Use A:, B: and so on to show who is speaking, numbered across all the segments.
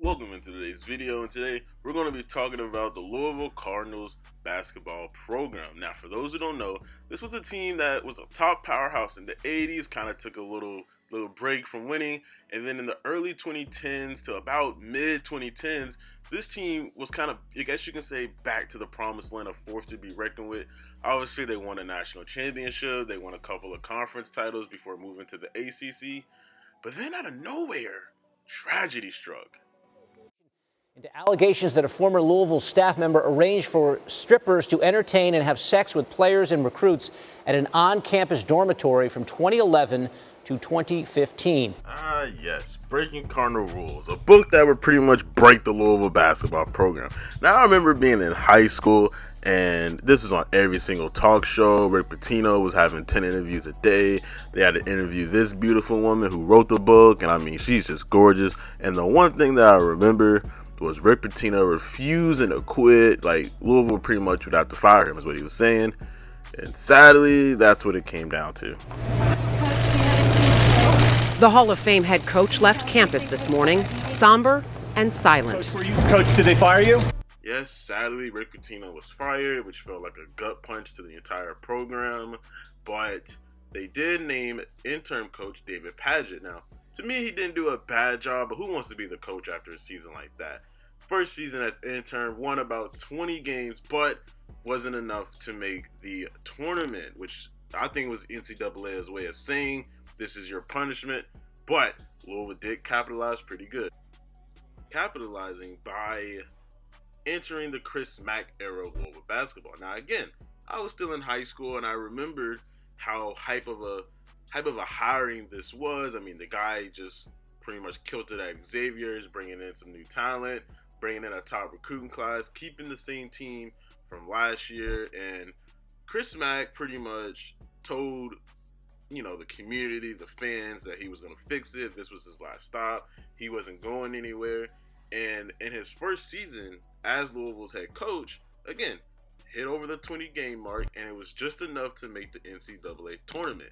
A: Welcome into today's video, and today we're going to be talking about the Louisville Cardinals basketball program. Now, for those who don't know, this was a team that was a top powerhouse in the 80s, kind of took a little break from winning, and then in the early 2010s to about mid 2010s, this team was kind of, I guess you can say, back to the promised land, a force to be reckoned with. Obviously, they won a national championship, they won a couple of conference titles before moving to the ACC, but then out of nowhere, tragedy struck.
B: Into allegations that a former Louisville staff member arranged for strippers to entertain and have sex with players and recruits at an on-campus dormitory from 2011 to 2015.
A: Yes, Breaking Cardinal Rules, a book that would pretty much break the Louisville basketball program. Now, I remember being in high school, and this was on every single talk show. Rick Pitino was having 10 interviews a day. They had to interview this beautiful woman who wrote the book, and I mean, she's just gorgeous. And the one thing that I remember was Rick Pitino refusing to quit. Like, Louisville pretty much would have to fire him, is what he was saying. And sadly, that's what it came down to.
C: The Hall of Fame head coach left campus this morning, somber and silent.
D: Coach, did they fire you?
A: Yes, sadly, Rick Pitino was fired, which felt like a gut punch to the entire program. But they did name interim coach David Padgett. Now, to me, he didn't do a bad job, but who wants to be the coach after a season like that? First season as intern, won about 20 games, but wasn't enough to make the tournament, which I think was NCAA's way of saying this is your punishment. But Louisville did capitalize pretty good, capitalizing by entering the Chris Mack era of Louisville basketball. Now, again, I was still in high school, and I remembered how hype of a hiring this was. I mean, the guy just pretty much killed it at Xavier's, bringing in some new talent, bringing in a top recruiting class, keeping the same team from last year. And Chris Mack pretty much told, the community, the fans, that he was going to fix it. This was his last stop. He wasn't going anywhere. And in his first season as Louisville's head coach, again, hit over the 20-game mark, and it was just enough to make the NCAA tournament.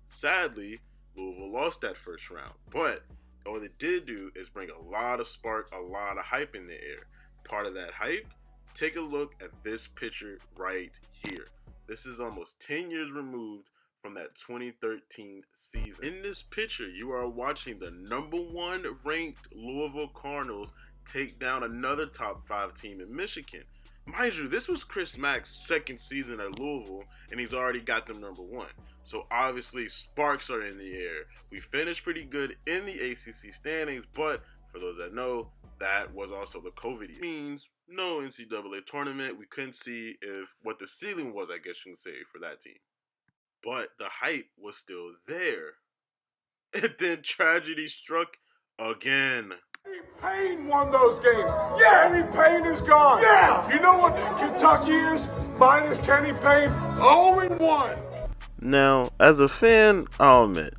A: Sadly, Louisville lost that first round, but what it did do is bring a lot of spark, a lot of hype in the air. Part of that hype, take a look at this picture right here. This is almost 10 years removed from that 2013 season. In this picture, you are watching the #1 ranked Louisville Cardinals take down another top 5 team in Michigan. Mind you, this was Chris Mack's second season at Louisville, and he's already got them #1. So obviously, sparks are in the air. We finished pretty good in the ACC standings, but for those that know, that was also the COVID year. It means no NCAA tournament. We couldn't see what the ceiling was, I guess you can say, for that team. But the hype was still there. And then tragedy struck again.
E: Kenny Payne won those games. Yeah, Kenny Payne is gone. Yeah. You know what Kentucky is? Minus Kenny Payne, 0-1.
A: Now, as a fan, I'll admit,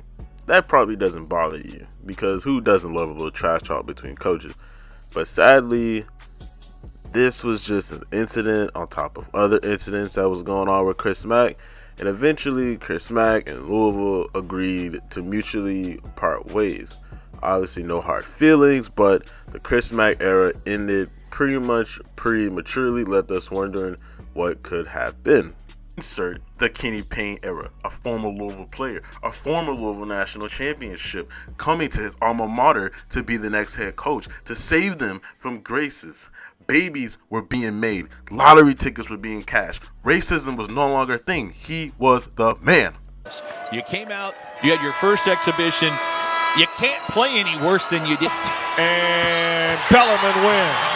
A: that probably doesn't bother you, because who doesn't love a little trash talk between coaches? But sadly, this was just an incident on top of other incidents that was going on with Chris Mack, and eventually Chris Mack and Louisville agreed to mutually part ways. Obviously, no hard feelings, but the Chris Mack era ended pretty much prematurely, left us wondering what could have been. Insert the Kenny Payne era, a former Louisville player, a former Louisville national championship, coming to his alma mater to be the next head coach, to save them from graces. Babies were being made, lottery tickets were being cashed, racism was no longer a thing. He was the man.
D: You came out, you had your first exhibition. You can't play any worse than you did. And Bellarmine wins.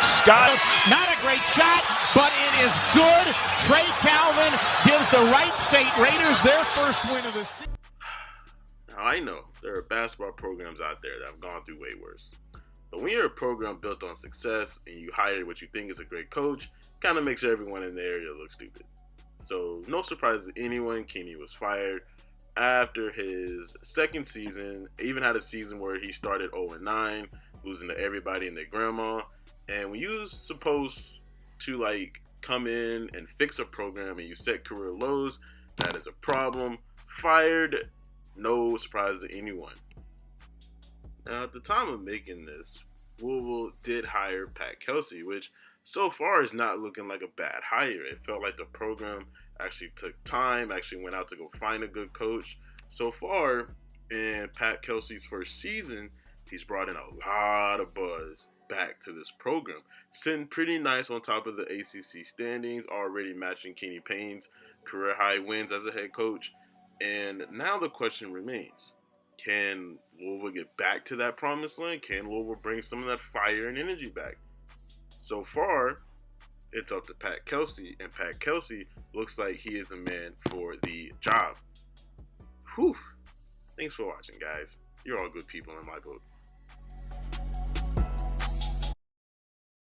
D: Scott.
F: Not a great shot, but it is good. Trey Calvin gives the Wright State Raiders their first win of the season.
A: Now, I know there are basketball programs out there that have gone through way worse. But when you're a program built on success and you hire what you think is a great coach, kind of makes everyone in the area look stupid. So no surprise to anyone, Kenny was fired after his second season. Even had a season where he started 0-9, losing to everybody and their grandma. And when you're supposed to come in and fix a program and you set career lows, that is a problem. Fired, no surprise to anyone. Now, at the time of making this, Louisville did hire Pat Kelsey, which so far is not looking like a bad hire. It felt like the program actually took time, actually went out to go find a good coach. So far, in Pat Kelsey's first season, he's brought in a lot of buzz back to this program. Sitting pretty nice on top of the ACC standings, already matching Kenny Payne's career high wins as a head coach. And now the question remains, can Louisville get back to that promised land? Can Louisville bring some of that fire and energy back? So far, it's up to Pat Kelsey, and Pat Kelsey looks like he is a man for the job. Whew. Thanks for watching, guys. You're all good people in my book.